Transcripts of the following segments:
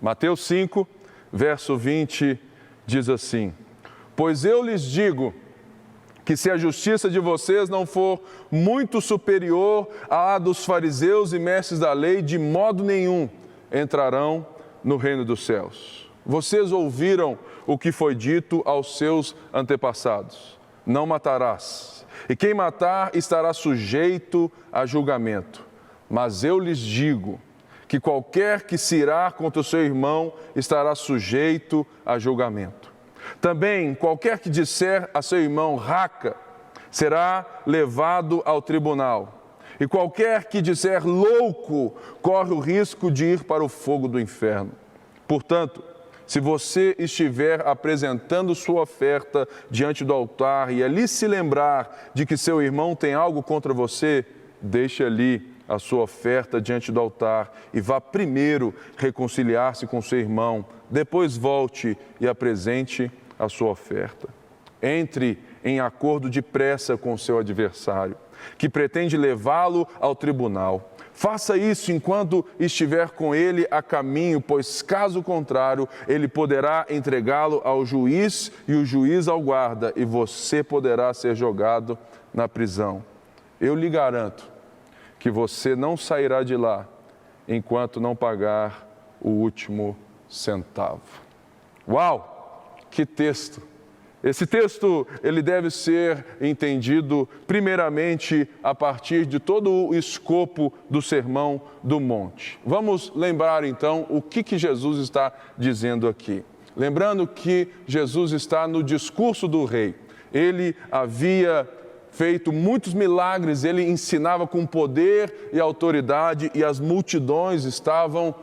Mateus 5, verso 20, diz assim: pois eu lhes digo que se a justiça de vocês não for muito superior à dos fariseus e mestres da lei, de modo nenhum entrarão no reino dos céus. Vocês ouviram o que foi dito aos seus antepassados: não matarás, e quem matar estará sujeito a julgamento. Mas eu lhes digo que qualquer que se irar contra o seu irmão estará sujeito a julgamento. Também qualquer que disser a seu irmão raca será levado ao tribunal. E qualquer que disser louco corre o risco de ir para o fogo do inferno. Portanto, se você estiver apresentando sua oferta diante do altar e ali se lembrar de que seu irmão tem algo contra você, deixe ali a sua oferta diante do altar e vá primeiro reconciliar-se com seu irmão, depois volte e apresente a sua oferta. Entre em acordo depressa com seu adversário, que pretende levá-lo ao tribunal. Faça isso enquanto estiver com ele a caminho, pois caso contrário, ele poderá entregá-lo ao juiz e o juiz ao guarda, e você poderá ser jogado na prisão. Eu lhe garanto que você não sairá de lá enquanto não pagar o último centavo. Uau! Que texto! Esse texto, ele deve ser entendido primeiramente a partir de todo o escopo do Sermão do Monte. Vamos lembrar então o que Jesus está dizendo aqui. Lembrando que Jesus está no discurso do rei. Ele havia feito muitos milagres, ele ensinava com poder e autoridade e as multidões estavam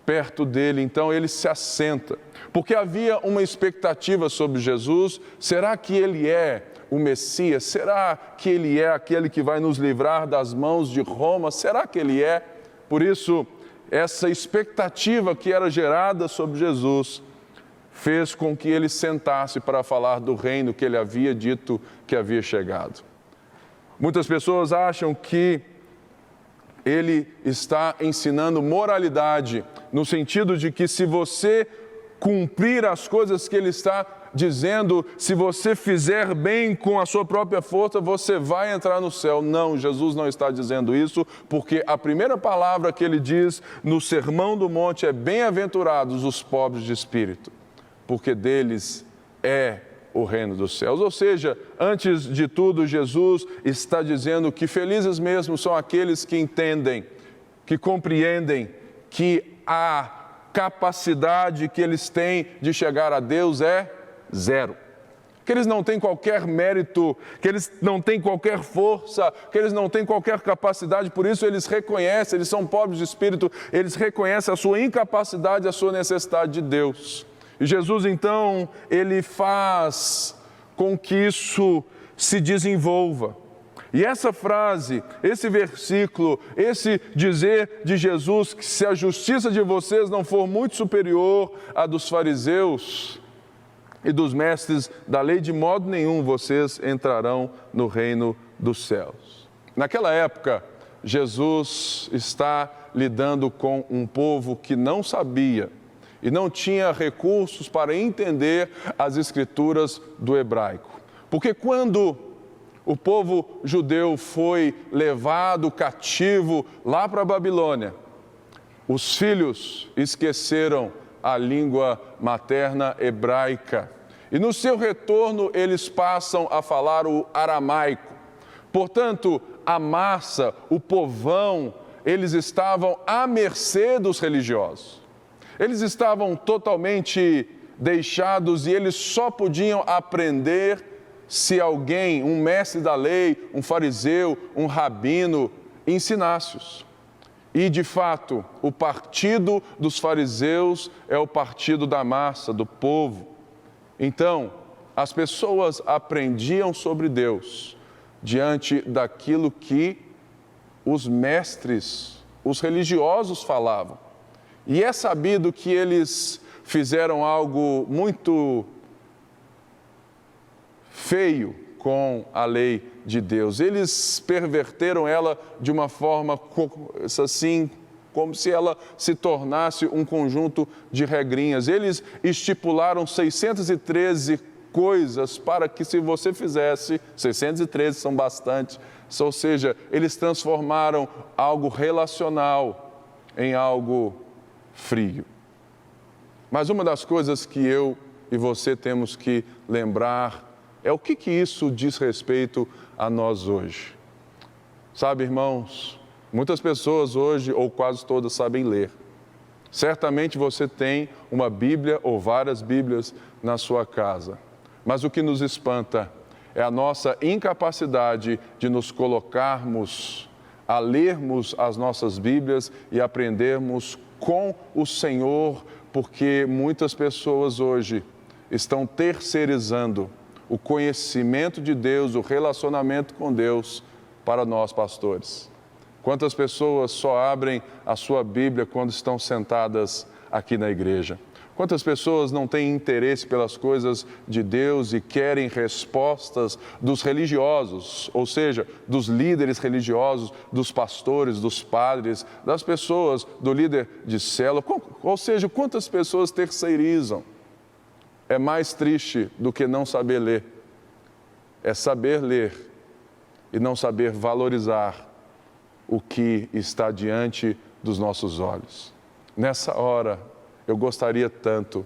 perto dele, então ele se assenta, porque havia uma expectativa sobre Jesus. Será que ele é o Messias? Será que ele é aquele que vai nos livrar das mãos de Roma? Será que ele é? Por isso, essa expectativa que era gerada sobre Jesus fez com que ele sentasse para falar do reino que ele havia dito que havia chegado. Muitas pessoas acham que ele está ensinando moralidade, no sentido de que se você cumprir as coisas que ele está dizendo, se você fizer bem com a sua própria força, você vai entrar no céu. Não, Jesus não está dizendo isso, porque a primeira palavra que ele diz no Sermão do Monte é: bem-aventurados os pobres de espírito, porque deles é o reino dos céus. Ou seja, antes de tudo, Jesus está dizendo que felizes mesmo são aqueles que entendem, que compreendem que a capacidade que eles têm de chegar a Deus é zero. Que eles não têm qualquer mérito, que eles não têm qualquer força, que eles não têm qualquer capacidade, por isso eles reconhecem, eles são pobres de espírito, eles reconhecem a sua incapacidade, a sua necessidade de Deus. E Jesus, então, ele faz com que isso se desenvolva. E essa frase, esse versículo, esse dizer de Jesus que se a justiça de vocês não for muito superior à dos fariseus e dos mestres da lei, de modo nenhum vocês entrarão no reino dos céus. Naquela época, Jesus está lidando com um povo que não sabia e não tinha recursos para entender as escrituras do hebraico. Porque quando o povo judeu foi levado cativo lá para a Babilônia, os filhos esqueceram a língua materna hebraica. E no seu retorno eles passam a falar o aramaico. Portanto, a massa, o povão, eles estavam à mercê dos religiosos. Eles estavam totalmente deixados e eles só podiam aprender se alguém, um mestre da lei, um fariseu, um rabino, ensinasse-os. E, de fato, o partido dos fariseus é o partido da massa, do povo. Então, as pessoas aprendiam sobre Deus diante daquilo que os mestres, os religiosos falavam. E é sabido que eles fizeram algo muito feio com a lei de Deus. Eles perverteram ela de uma forma assim como se ela se tornasse um conjunto de regrinhas. Eles estipularam 613 coisas para que, se você fizesse, 613 são bastante, ou seja, eles transformaram algo relacional em algo frio. Mas uma das coisas que eu e você temos que lembrar é o que isso diz respeito a nós hoje. Sabe, irmãos, muitas pessoas hoje, ou quase todas, sabem ler. Certamente você tem uma Bíblia ou várias Bíblias na sua casa. Mas o que nos espanta é a nossa incapacidade de nos colocarmos a lermos as nossas Bíblias e aprendermos com o Senhor, porque muitas pessoas hoje estão terceirizando o conhecimento de Deus, o relacionamento com Deus para nós pastores. Quantas pessoas só abrem a sua Bíblia quando estão sentadas aqui na igreja? Quantas pessoas não têm interesse pelas coisas de Deus e querem respostas dos religiosos, ou seja, dos líderes religiosos, dos pastores, dos padres, das pessoas, do líder de célula, ou seja, quantas pessoas terceirizam? É mais triste do que não saber ler. É saber ler e não saber valorizar o que está diante dos nossos olhos. Nessa hora, eu gostaria tanto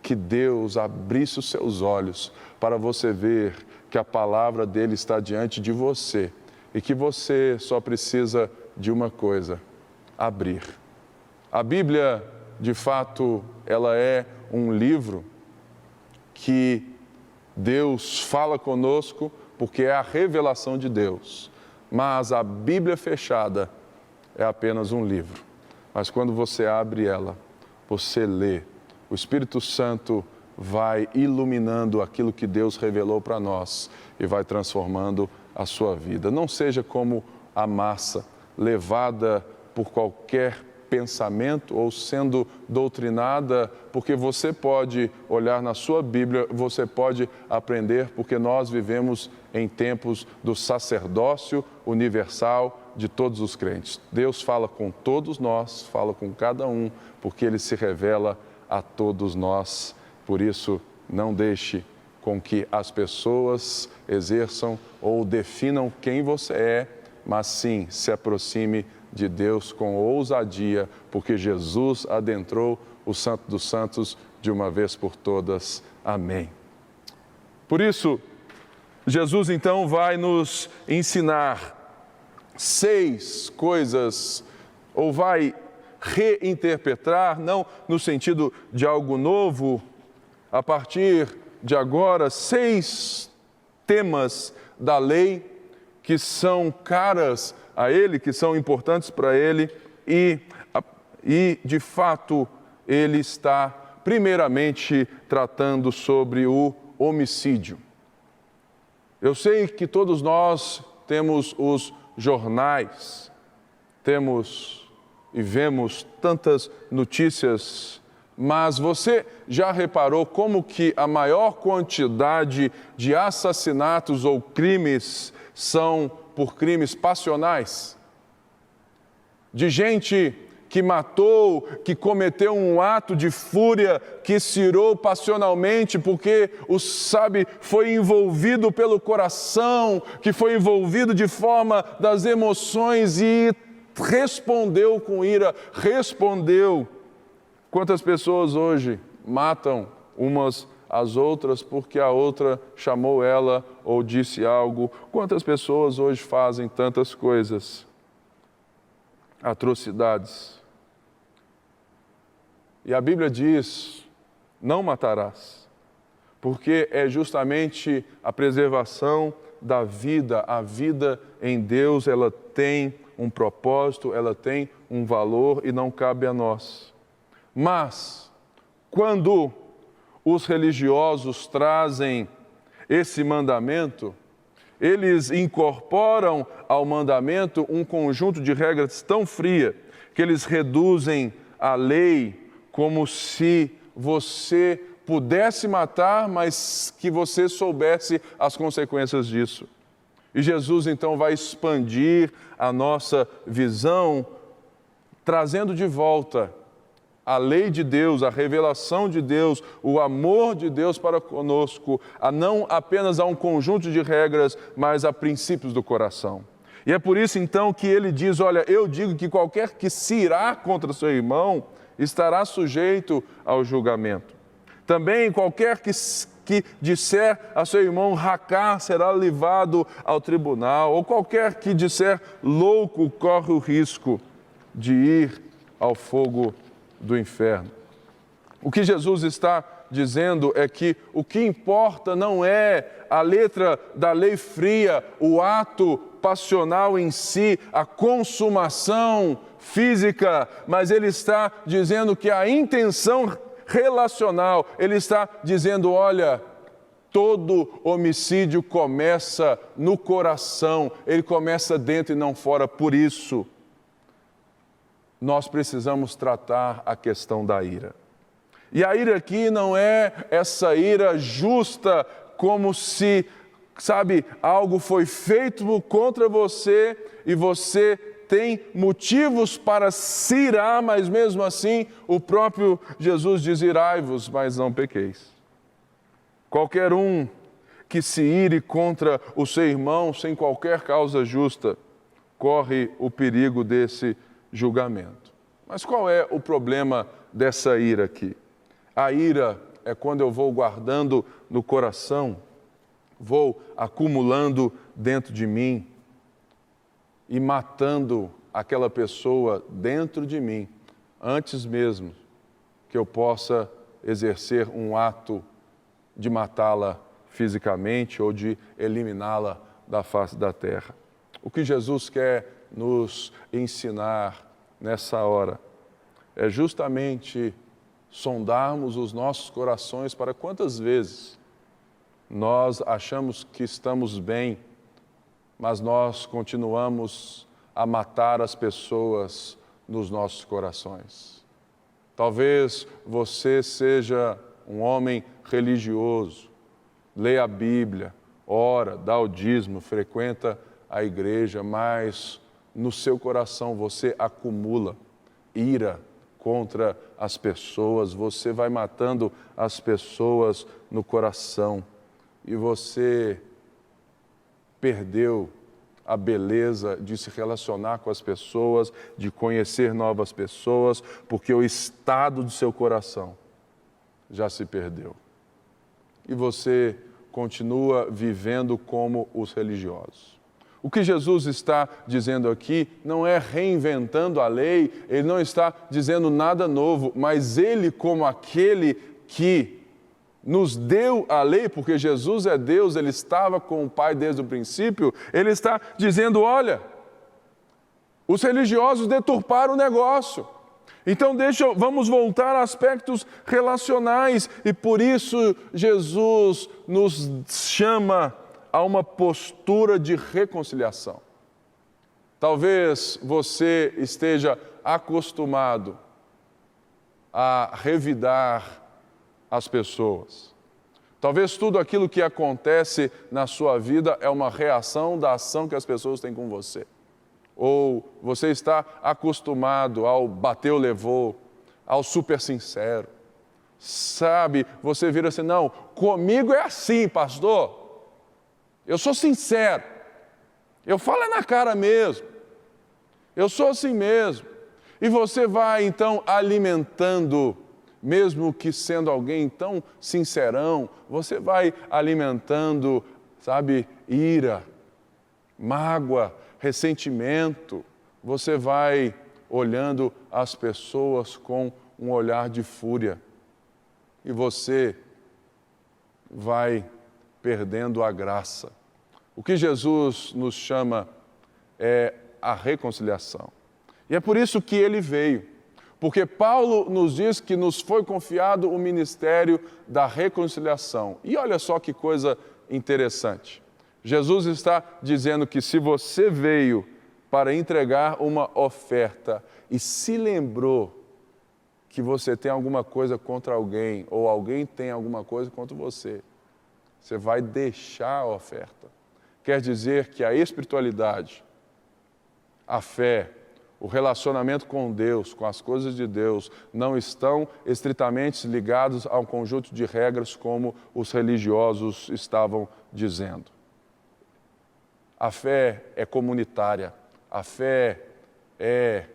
que Deus abrisse os seus olhos para você ver que a palavra dele está diante de você e que você só precisa de uma coisa: abrir. A Bíblia, de fato, ela é um livro que Deus fala conosco porque é a revelação de Deus. Mas a Bíblia fechada é apenas um livro. Mas quando você abre ela, você lê, o Espírito Santo vai iluminando aquilo que Deus revelou para nós e vai transformando a sua vida. Não seja como a massa, levada por qualquer pensamento ou sendo doutrinada, porque você pode olhar na sua Bíblia, você pode aprender, porque nós vivemos em tempos do sacerdócio universal de todos os crentes. Deus fala com todos nós, fala com cada um, porque Ele se revela a todos nós. Por isso, não deixe com que as pessoas exerçam ou definam quem você é, mas sim se aproxime de Deus com ousadia, porque Jesus adentrou o Santo dos Santos de uma vez por todas. Amém. Por isso, Jesus então vai nos ensinar 6 coisas, ou vai reinterpretar, não no sentido de algo novo, a partir de agora, 6 temas da lei que são caras a Ele, que são importantes para Ele e de fato, Ele está primeiramente tratando sobre o homicídio. Eu sei que todos nós temos os jornais, temos e vemos tantas notícias, mas você já reparou como que a maior quantidade de assassinatos ou crimes são por crimes passionais? De gente que matou, que cometeu um ato de fúria, que se irou passionalmente porque, foi envolvido pelo coração, que foi envolvido de forma das emoções e respondeu com ira, respondeu. Quantas pessoas hoje matam umas às outras porque a outra chamou ela ou disse algo? Quantas pessoas hoje fazem tantas coisas, atrocidades? E a Bíblia diz: não matarás, porque é justamente a preservação da vida. A vida em Deus, ela tem um propósito, ela tem um valor e não cabe a nós. Mas, quando os religiosos trazem esse mandamento, eles incorporam ao mandamento um conjunto de regras tão fria que eles reduzem a lei como se você pudesse matar, mas que você soubesse as consequências disso. E Jesus então vai expandir a nossa visão, trazendo de volta a lei de Deus, a revelação de Deus, o amor de Deus para conosco, não apenas a um conjunto de regras, mas a princípios do coração. E é por isso então que ele diz, olha, eu digo que qualquer que se irá contra seu irmão estará sujeito ao julgamento. Também qualquer que disser a seu irmão racar será levado ao tribunal, ou qualquer que disser louco corre o risco de ir ao fogo do inferno. O que Jesus está dizendo é que o que importa não é a letra da lei fria, o ato passional em si, a consumação física, mas ele está dizendo que a intenção relacional, ele está dizendo, olha, todo homicídio começa no coração, ele começa dentro e não fora, por isso nós precisamos tratar a questão da ira. E a ira aqui não é essa ira justa, como se, algo foi feito contra você e você tem motivos para se irar, mas mesmo assim o próprio Jesus diz, irai-vos, mas não pequeis. Qualquer um que se ire contra o seu irmão sem qualquer causa justa, corre o perigo desse julgamento. Mas qual é o problema dessa ira aqui? A ira é quando eu vou guardando no coração, vou acumulando dentro de mim e matando aquela pessoa dentro de mim, antes mesmo que eu possa exercer um ato de matá-la fisicamente ou de eliminá-la da face da terra. O que Jesus quer nos ensinar nessa hora é justamente sondarmos os nossos corações para quantas vezes nós achamos que estamos bem, mas nós continuamos a matar as pessoas nos nossos corações. Talvez você seja um homem religioso, lê a Bíblia, ora, dá o dízimo, frequenta a igreja, mas no seu coração você acumula ira contra as pessoas, você vai matando as pessoas no coração e você perdeu a beleza de se relacionar com as pessoas, de conhecer novas pessoas, porque o estado do seu coração já se perdeu. E você continua vivendo como os religiosos. O que Jesus está dizendo aqui não é reinventando a lei, ele não está dizendo nada novo, mas ele, como aquele que nos deu a lei, porque Jesus é Deus, ele estava com o Pai desde o princípio, ele está dizendo, olha, os religiosos deturparam o negócio. Então vamos voltar a aspectos relacionais e por isso Jesus nos chama a uma postura de reconciliação. Talvez você esteja acostumado a revidar as pessoas. Talvez tudo aquilo que acontece na sua vida é uma reação da ação que as pessoas têm com você. Ou você está acostumado ao bateu, levou, ao super sincero. Você vira assim, não, comigo é assim, pastor. Eu sou sincero. Eu falo na cara mesmo. Eu sou assim mesmo. E você vai então alimentando, mesmo que sendo alguém tão sincerão, você vai alimentando, ira, mágoa, ressentimento, você vai olhando as pessoas com um olhar de fúria e você vai perdendo a graça. O que Jesus nos chama é a reconciliação. E é por isso que ele veio, porque Paulo nos diz que nos foi confiado o ministério da reconciliação. E olha só que coisa interessante. Jesus está dizendo que se você veio para entregar uma oferta e se lembrou que você tem alguma coisa contra alguém ou alguém tem alguma coisa contra você, você vai deixar a oferta. Quer dizer que a espiritualidade, a fé, o relacionamento com Deus, com as coisas de Deus, não estão estritamente ligados a um conjunto de regras como os religiosos estavam dizendo. A fé é comunitária, a fé é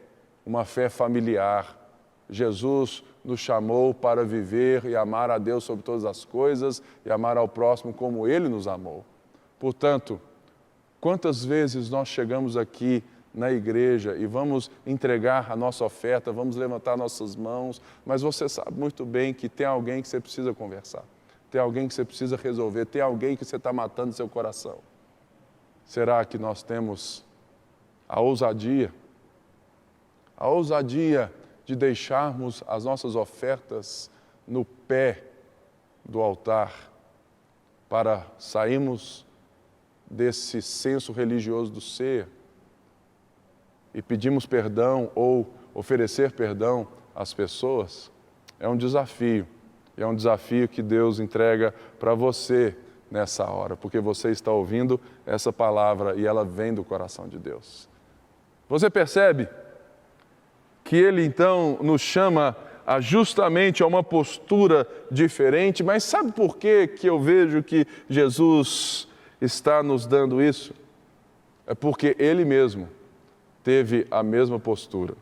uma fé familiar. Jesus nos chamou para viver e amar a Deus sobre todas as coisas e amar ao próximo como Ele nos amou. Portanto, quantas vezes nós chegamos aqui na igreja e vamos entregar a nossa oferta, vamos levantar nossas mãos, mas você sabe muito bem que tem alguém que você precisa conversar, tem alguém que você precisa resolver, tem alguém que você está matando seu coração. Será que nós temos a ousadia de deixarmos as nossas ofertas no pé do altar para sairmos desse senso religioso do ser e pedimos perdão ou oferecer perdão às pessoas? É um desafio. E é um desafio que Deus entrega para você nessa hora, porque você está ouvindo essa palavra e ela vem do coração de Deus. Você percebe que Ele então nos chama justamente a uma postura diferente, mas sabe por que eu vejo que Jesus está nos dando isso? É porque Ele mesmo teve a mesma postura.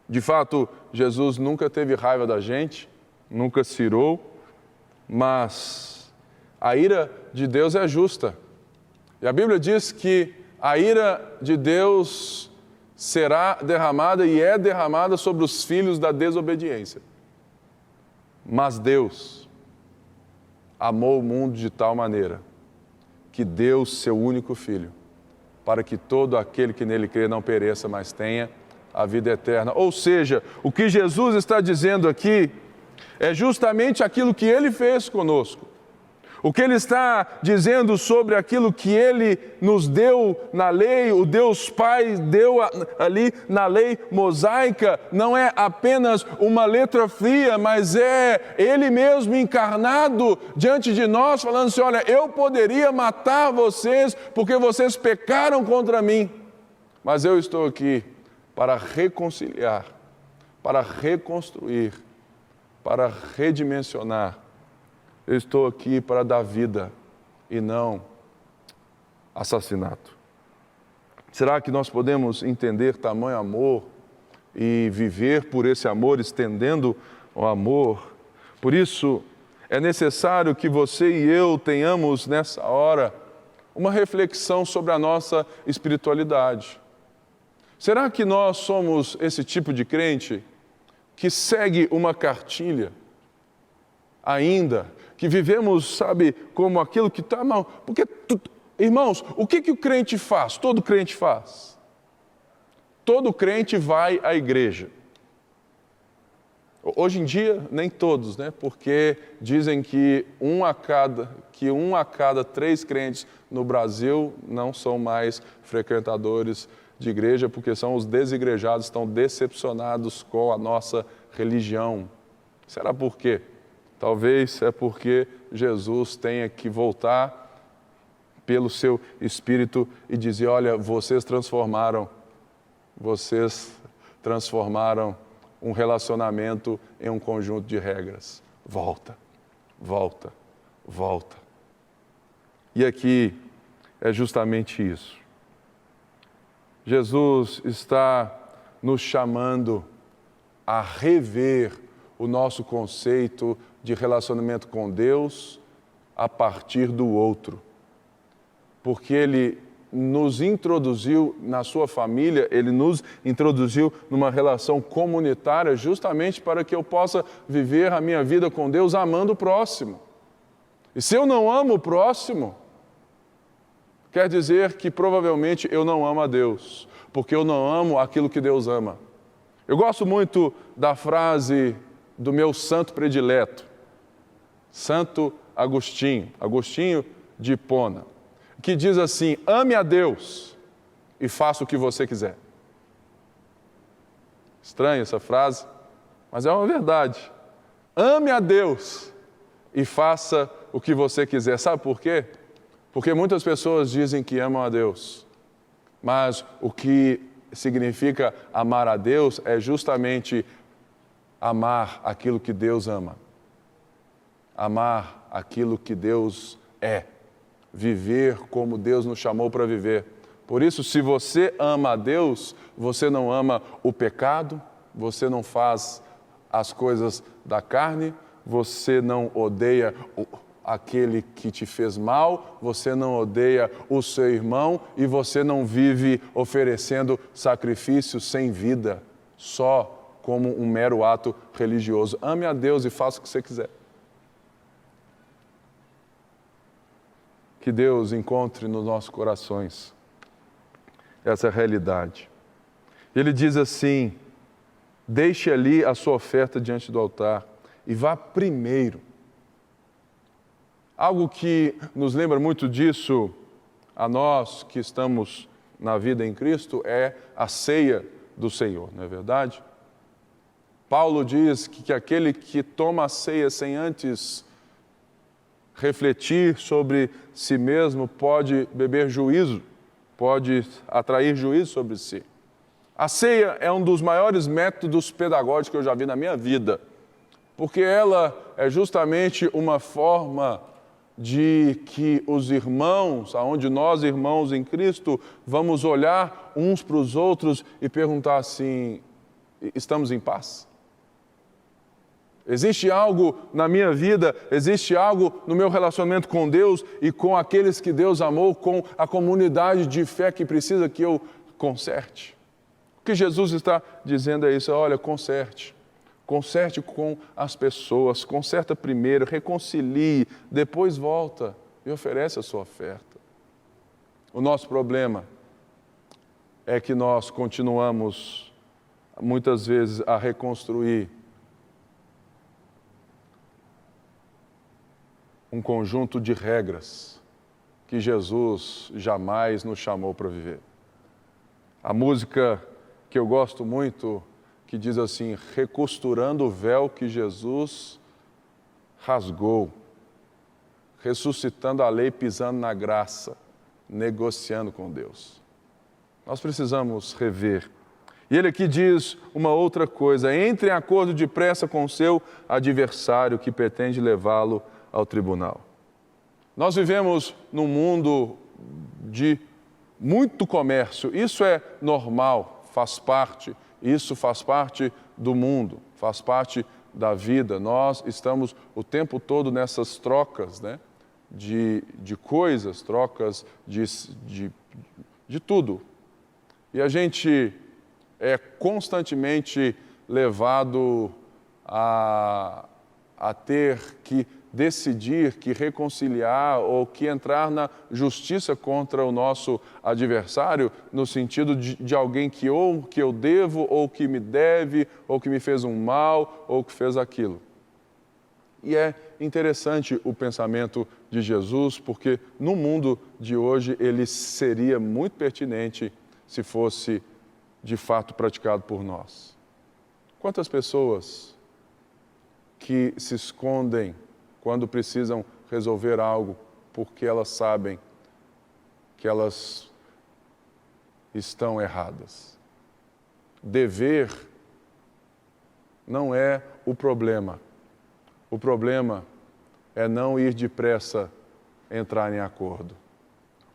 De fato, Jesus nunca teve raiva da gente, nunca se irou, mas a ira de Deus é justa. E a Bíblia diz que a ira de Deus será derramada e é derramada sobre os filhos da desobediência. Mas Deus amou o mundo de tal maneira que deu seu único Filho, para que todo aquele que nele crê não pereça, mas tenha a vida eterna. Ou seja, o que Jesus está dizendo aqui é justamente aquilo que Ele fez conosco. O que Ele está dizendo sobre aquilo que Ele nos deu na lei, o Deus Pai deu ali na lei mosaica, não é apenas uma letra fria, mas é Ele mesmo encarnado diante de nós, falando assim, olha, eu poderia matar vocês porque vocês pecaram contra mim, mas eu estou aqui para reconciliar, para reconstruir, para redimensionar. Eu estou aqui para dar vida e não assassinato. Será que nós podemos entender tamanho amor e viver por esse amor, estendendo o amor? Por isso, é necessário que você e eu tenhamos nessa hora uma reflexão sobre a nossa espiritualidade. Será que nós somos esse tipo de crente que segue uma cartilha ainda, que vivemos, sabe, como aquilo que está mal? Porque, irmãos, o que o crente faz? Todo crente faz. Todo crente vai à igreja. Hoje em dia, nem todos, né? Porque dizem que um a cada 3 crentes no Brasil não são mais frequentadores de igreja, porque são os desigrejados, estão decepcionados com a nossa religião. Será por quê? Talvez é porque Jesus tenha que voltar pelo seu Espírito e dizer, olha, vocês transformaram um relacionamento em um conjunto de regras. Volta, volta, volta. E aqui é justamente isso. Jesus está nos chamando a rever o nosso conceito de relacionamento com Deus a partir do outro. Porque Ele nos introduziu na sua família, Ele nos introduziu numa relação comunitária justamente para que eu possa viver a minha vida com Deus amando o próximo. E se eu não amo o próximo, quer dizer que provavelmente eu não amo a Deus, porque eu não amo aquilo que Deus ama. Eu gosto muito da frase do meu santo predileto, Santo Agostinho de Hipona, que diz assim, ame a Deus e faça o que você quiser. Estranha essa frase, mas é uma verdade. Ame a Deus e faça o que você quiser. Sabe por quê? Porque muitas pessoas dizem que amam a Deus, mas o que significa amar a Deus é justamente amar aquilo que Deus ama. Amar aquilo que Deus é. Viver como Deus nos chamou para viver. Por isso, se você ama a Deus, você não ama o pecado, você não faz as coisas da carne, você não odeia aquele que te fez mal, você não odeia o seu irmão e você não vive oferecendo sacrifícios sem vida, só como um mero ato religioso. Ame a Deus e faça o que você quiser. Que Deus encontre nos nossos corações essa realidade. Ele diz assim: deixe ali a sua oferta diante do altar e vá primeiro. Algo que nos lembra muito disso, a nós que estamos na vida em Cristo, é a ceia do Senhor, não é verdade? Paulo diz que aquele que toma a ceia sem antes refletir sobre si mesmo pode beber juízo, pode atrair juízo sobre si. A ceia é um dos maiores métodos pedagógicos que eu já vi na minha vida, porque ela é justamente uma forma de que os irmãos, aonde nós irmãos em Cristo, vamos olhar uns para os outros e perguntar assim: estamos em paz? Existe algo na minha vida, existe algo no meu relacionamento com Deus e com aqueles que Deus amou, com a comunidade de fé que precisa que eu conserte? O que Jesus está dizendo é isso: olha, conserte com as pessoas, conserta primeiro, reconcilie, depois volta e oferece a sua oferta. O nosso problema é que nós continuamos, muitas vezes, a reconstruir um conjunto de regras que Jesus jamais nos chamou para viver. A música que eu gosto muito, que diz assim: recosturando o véu que Jesus rasgou, ressuscitando a lei, pisando na graça, negociando com Deus. Nós precisamos rever. E ele aqui diz uma outra coisa: entre em acordo depressa com o seu adversário que pretende levá-lo ao tribunal. Nós vivemos num mundo de muito comércio. Isso é normal, faz parte. Isso faz parte do mundo, faz parte da vida. Nós estamos o tempo todo nessas trocas, né, de coisas, trocas de tudo. E a gente é constantemente levado a ter que decidir, que reconciliar ou que entrar na justiça contra o nosso adversário, no sentido de alguém que ou que eu devo, ou que me deve, ou que me fez um mal, ou que fez aquilo. E é interessante o pensamento de Jesus, porque no mundo de hoje ele seria muito pertinente se fosse de fato praticado por nós. Quantas pessoas que se escondem quando precisam resolver algo, porque elas sabem que elas estão erradas. Dever não é o problema. O problema é não ir depressa entrar em acordo.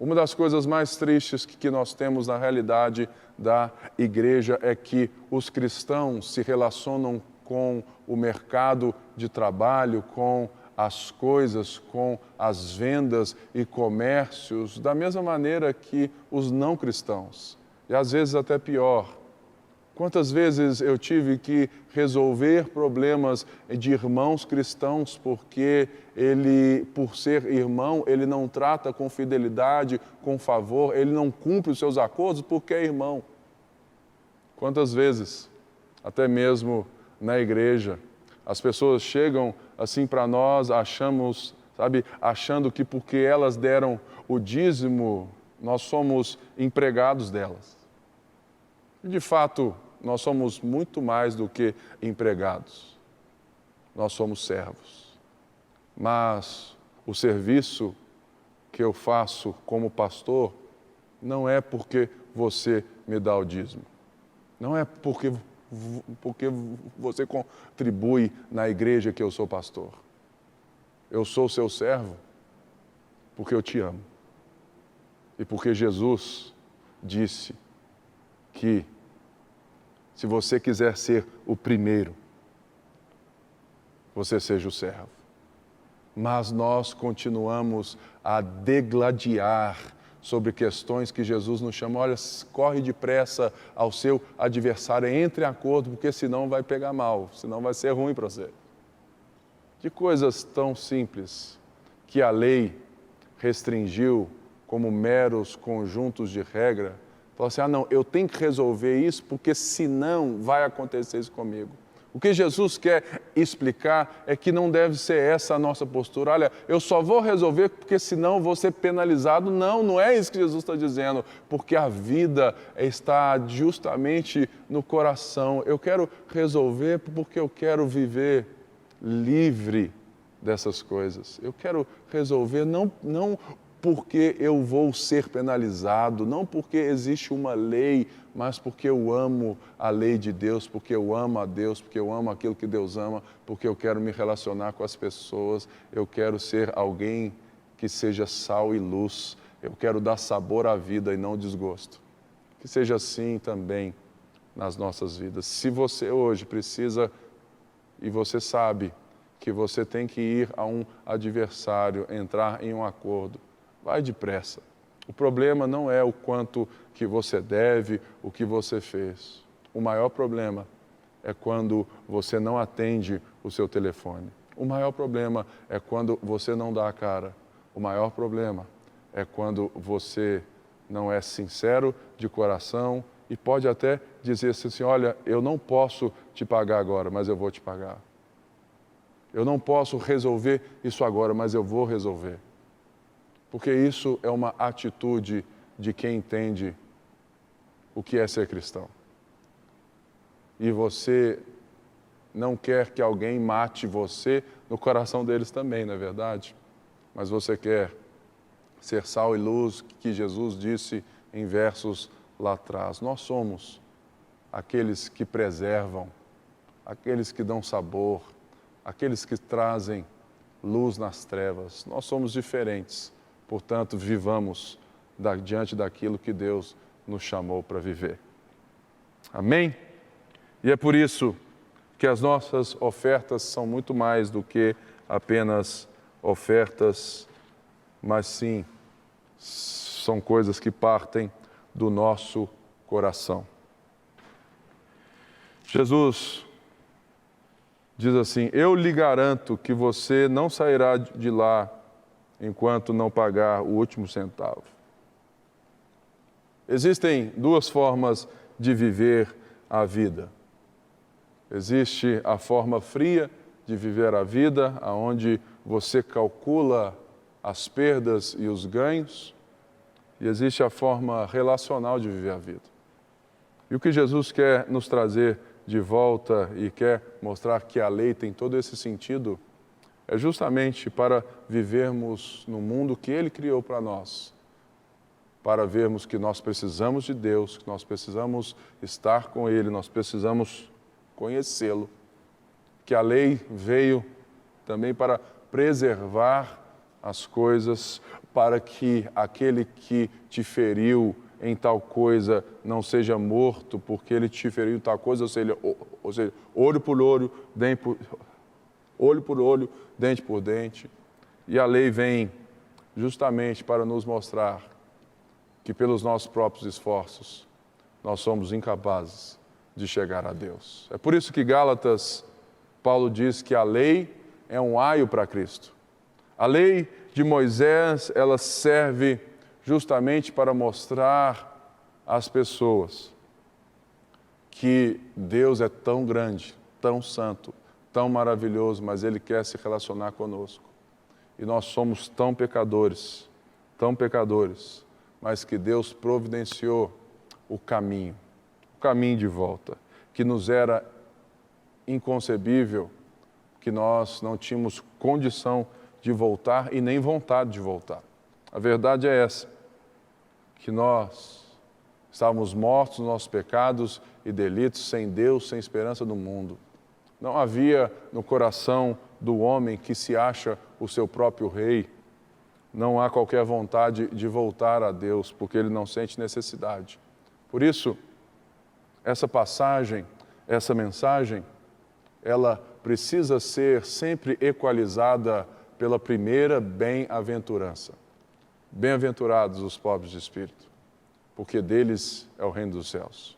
Uma das coisas mais tristes que nós temos na realidade da igreja é que os cristãos se relacionam com o mercado de trabalho, com as coisas, com as vendas e comércios, da mesma maneira que os não cristãos. E às vezes até pior. Quantas vezes eu tive que resolver problemas de irmãos cristãos porque ele, por ser irmão, ele não trata com fidelidade, com favor, ele não cumpre os seus acordos porque é irmão. Quantas vezes, até mesmo na igreja, as pessoas chegam assim para nós, achando que porque elas deram o dízimo, nós somos empregados delas. De fato, nós somos muito mais do que empregados. Nós somos servos. Mas o serviço que eu faço como pastor não é porque você me dá o dízimo. Não é porque você contribui na igreja que eu sou pastor. Eu sou seu servo porque eu te amo. E porque Jesus disse que se você quiser ser o primeiro, você seja o servo. Mas nós continuamos a degladiar sobre questões que Jesus nos chama. Olha, corre depressa ao seu adversário, entre em acordo, porque senão vai pegar mal, senão vai ser ruim para você. De coisas tão simples que a lei restringiu como meros conjuntos de regra. Falou assim, não, eu tenho que resolver isso porque senão vai acontecer isso comigo. O que Jesus quer explicar é que não deve ser essa a nossa postura. Olha, eu só vou resolver porque senão vou ser penalizado. Não, não é isso que Jesus está dizendo, porque a vida está justamente no coração. Eu quero resolver porque eu quero viver livre dessas coisas. Eu quero resolver não porque eu vou ser penalizado, não porque existe uma lei, mas porque eu amo a lei de Deus, porque eu amo a Deus, porque eu amo aquilo que Deus ama, porque eu quero me relacionar com as pessoas, eu quero ser alguém que seja sal e luz, eu quero dar sabor à vida e não desgosto. Que seja assim também nas nossas vidas. Se você hoje precisa, e você sabe que você tem que ir a um adversário, entrar em um acordo, vai depressa. O problema não é o quanto que você deve, o que você fez. O maior problema é quando você não atende o seu telefone. O maior problema é quando você não dá a cara. O maior problema é quando você não é sincero de coração e pode até dizer assim, olha, eu não posso te pagar agora, mas eu vou te pagar. Eu não posso resolver isso agora, mas eu vou resolver. Porque isso é uma atitude de quem entende o que é ser cristão. E você não quer que alguém mate você no coração deles também, não é verdade? Mas você quer ser sal e luz, que Jesus disse em versos lá atrás. Nós somos aqueles que preservam, aqueles que dão sabor, aqueles que trazem luz nas trevas. Nós somos diferentes. Portanto, vivamos diante daquilo que Deus nos chamou para viver. Amém? E é por isso que as nossas ofertas são muito mais do que apenas ofertas, mas sim, são coisas que partem do nosso coração. Jesus diz assim, eu lhe garanto que você não sairá de lá enquanto não pagar o último centavo. Existem duas formas de viver a vida. Existe a forma fria de viver a vida, onde você calcula as perdas e os ganhos, e existe a forma relacional de viver a vida. E o que Jesus quer nos trazer de volta e quer mostrar que a lei tem todo esse sentido, é justamente para vivermos no mundo que Ele criou para nós, para vermos que nós precisamos de Deus, que nós precisamos estar com Ele, nós precisamos conhecê-lo, que a lei veio também para preservar as coisas, para que aquele que te feriu em tal coisa não seja morto, porque ele te feriu em tal coisa, ou seja, olho por olho, olho por olho, dente por dente. E a lei vem justamente para nos mostrar que pelos nossos próprios esforços nós somos incapazes de chegar a Deus. É por isso que Gálatas, Paulo diz que a lei é um aio para Cristo. A lei de Moisés, ela serve justamente para mostrar às pessoas que Deus é tão grande, tão santo, tão maravilhoso, mas Ele quer se relacionar conosco. E nós somos tão pecadores, mas que Deus providenciou o caminho de volta, que nos era inconcebível, que nós não tínhamos condição de voltar e nem vontade de voltar. A verdade é essa, que nós Estávamos mortos nos nossos pecados e delitos, sem Deus, sem esperança no mundo. Não havia no coração do homem que se acha o seu próprio rei. Não há qualquer vontade de voltar a Deus, porque ele não sente necessidade. Por isso, essa passagem, essa mensagem, ela precisa ser sempre equalizada pela primeira bem-aventurança. Bem-aventurados os pobres de espírito, porque deles é o reino dos céus.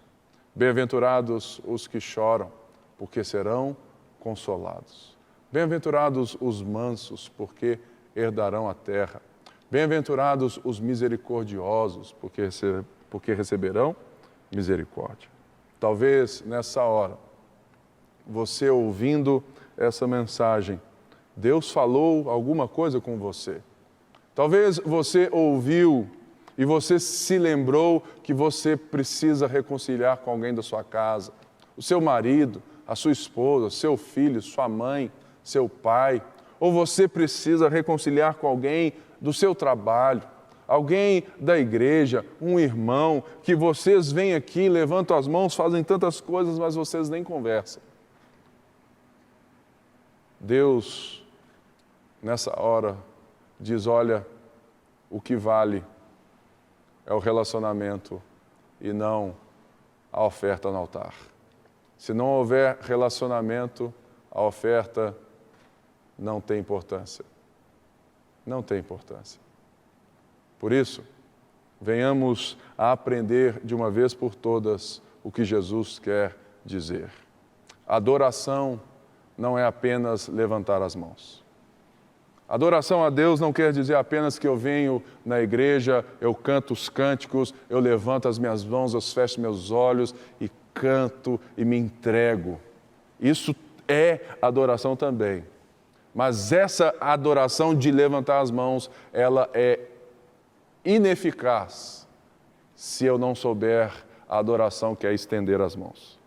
Bem-aventurados os que choram, porque serão consolados. Bem-aventurados os mansos, porque herdarão a terra. Bem-aventurados os misericordiosos, porque receberão misericórdia. Talvez nessa hora, você ouvindo essa mensagem, Deus falou alguma coisa com você. Talvez você ouviu e você se lembrou que você precisa reconciliar com alguém da sua casa, o seu marido, a sua esposa, seu filho, sua mãe, seu pai, ou você precisa reconciliar com alguém do seu trabalho, alguém da igreja, um irmão, que vocês vêm aqui, levantam as mãos, fazem tantas coisas, mas vocês nem conversam. Deus, nessa hora, diz, olha, o que vale é o relacionamento e não a oferta no altar. Se não houver relacionamento, a oferta não tem importância. Não tem importância. Por isso, venhamos a aprender de uma vez por todas o que Jesus quer dizer. Adoração não é apenas levantar as mãos. Adoração a Deus não quer dizer apenas que eu venho na igreja, eu canto os cânticos, eu levanto as minhas mãos, eu fecho meus olhos e canto e me entrego. Isso é adoração também. Mas essa adoração de levantar as mãos, ela é ineficaz se eu não souber a adoração que é estender as mãos.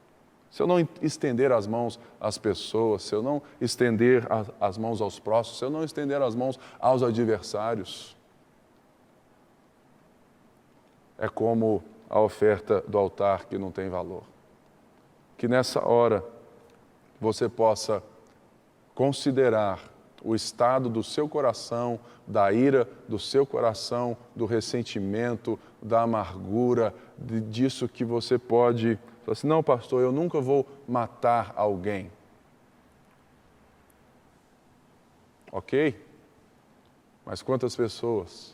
Se eu não estender as mãos às pessoas, se eu não estender as mãos aos próximos, se eu não estender as mãos aos adversários, é como a oferta do altar que não tem valor. Que nessa hora você possa considerar o estado do seu coração, da ira do seu coração, do ressentimento, da amargura, disso que você pode falar assim, não, pastor, eu nunca vou matar alguém. Ok? Mas quantas pessoas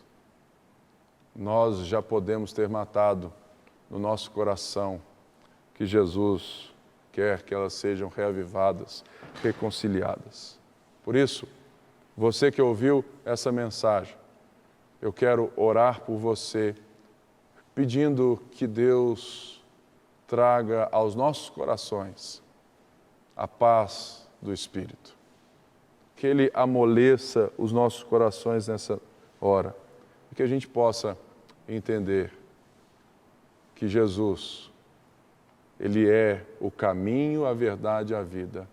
nós já podemos ter matado no nosso coração, que Jesus quer que elas sejam reavivadas, reconciliadas. Por isso, você que ouviu essa mensagem, eu quero orar por você, pedindo que Deus traga aos nossos corações a paz do Espírito. Que Ele amoleça os nossos corações nessa hora. E que a gente possa entender que Jesus, Ele é o caminho, a verdade e a vida.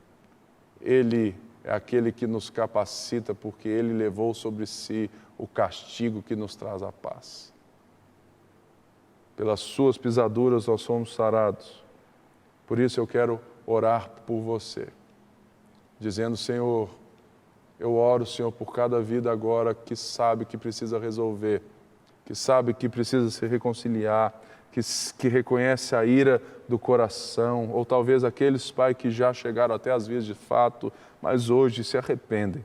Ele é aquele que nos capacita porque Ele levou sobre si o castigo que nos traz a paz. Pelas suas pisaduras nós somos sarados. Por isso eu quero orar por você, dizendo, Senhor, eu oro, Senhor, por cada vida agora que sabe que precisa resolver, que sabe que precisa se reconciliar, que reconhece a ira do coração, ou talvez aqueles, Pai, que já chegaram até as vias de fato, mas hoje se arrependem.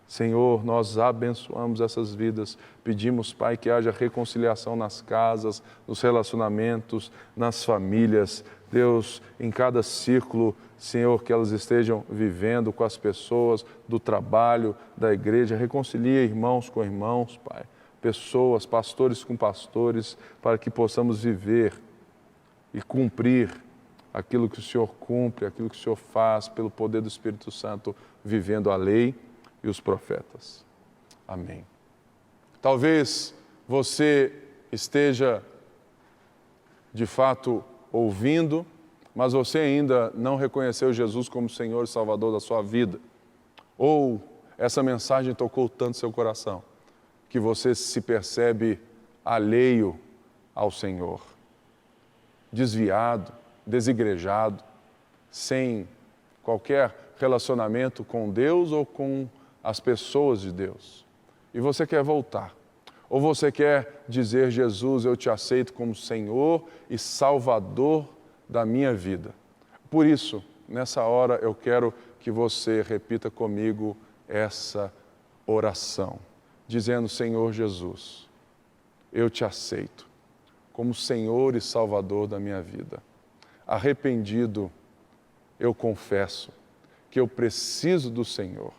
Senhor, nós abençoamos essas vidas, pedimos, Pai, que haja reconciliação nas casas, nos relacionamentos, nas famílias. Deus, em cada círculo, Senhor, que elas estejam vivendo com as pessoas do trabalho, da igreja. Reconcilia irmãos com irmãos, Pai. Pessoas, pastores com pastores, para que possamos viver e cumprir aquilo que o Senhor cumpre, aquilo que o Senhor faz, pelo poder do Espírito Santo, vivendo a lei e os profetas. Amém. Talvez você esteja, de fato, ouvindo, mas você ainda não reconheceu Jesus como Senhor e Salvador da sua vida. Ou essa mensagem tocou tanto seu coração, que você se percebe alheio ao Senhor. desviado, desigrejado, sem qualquer relacionamento com Deus ou com as pessoas de Deus. E você quer voltar. Ou você quer dizer, Jesus, eu te aceito como Senhor e Salvador da minha vida. Por isso, nessa hora eu quero que você repita comigo essa oração, dizendo, Senhor Jesus, eu te aceito como Senhor e Salvador da minha vida. Arrependido, eu confesso que eu preciso do Senhor.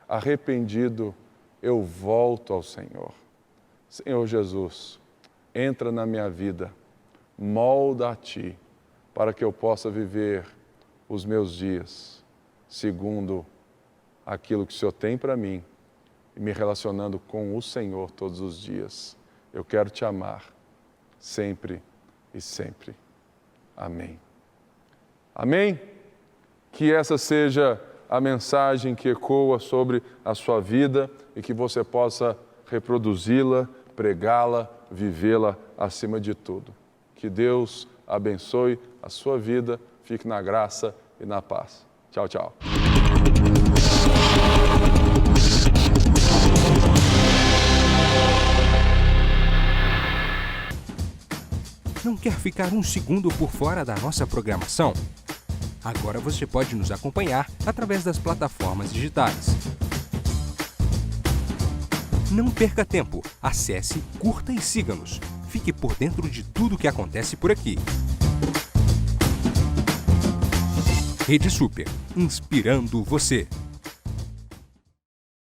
Arrependido, eu volto ao Senhor. Senhor Jesus, entra na minha vida, molda a Ti, para que eu possa viver os meus dias segundo aquilo que o Senhor tem para mim e me relacionando com o Senhor todos os dias. Eu quero Te amar, sempre e sempre. Amém. Amém? Que essa seja a mensagem que ecoa sobre a sua vida e que você possa reproduzi-la, pregá-la, vivê-la acima de tudo. Que Deus abençoe a sua vida, fique na graça e na paz. Tchau, tchau. Não quer ficar um segundo por fora da nossa programação? Agora você pode nos acompanhar através das plataformas digitais. Não perca tempo, acesse, curta e siga-nos. Fique por dentro de tudo o que acontece por aqui. Rede Super, inspirando você.